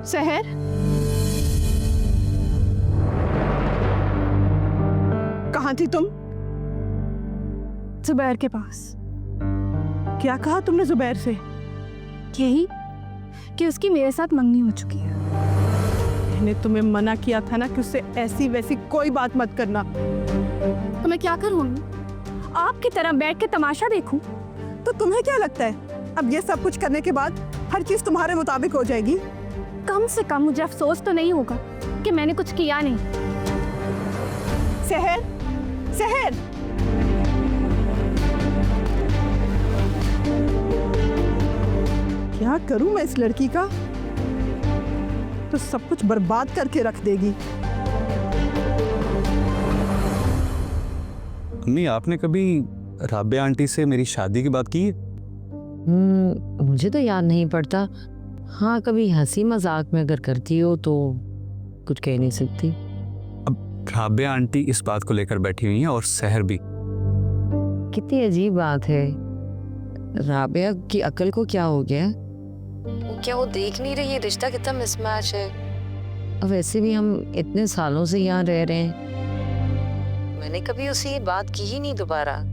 सहर, कहाँ थी तुम? जुबैर के पास। क्या कहा तुमने जुबैर से? यही कि उसकी मेरे साथ मंगनी हो चुकी है। मैंने तुम्हें मना किया था ना कि उससे ऐसी वैसी कोई बात मत करना। तो मैं क्या करूँ मम्मी? आपकी तरह बैठ के तमाशा देखूं? तो तुम्हें क्या लगता है अब ये सब कुछ करने के बाद हर चीज तुम्हारे मुताबिक हो जाएगी? कम से कम मुझे अफसोस तो नहीं होगा कि मैंने कुछ किया नहीं। सहर, सहर, क्या करूं मैं इस लड़की का? तो सब कुछ बर्बाद करके रख देगी। अम्मी, आपने कभी राबिया आंटी से मेरी शादी की बात की है? मुझे तो याद नहीं पड़ता। हाँ, कभी हंसी मजाक में अगर करती हो तो कुछ कह नहीं सकती। अब राबिया आंटी इस बात को लेकर बैठी हुई हैं और सहर भी। कितनी अजीब बात है। राबिया की अकल को क्या हो गया? क्या वो देख नहीं रही है रिश्ता कितना मिसमैच है? अब वैसे भी हम इतने सालों से यहाँ रह रहे हैं, मैंने कभी उसे ये बात की ही नहीं दोबारा।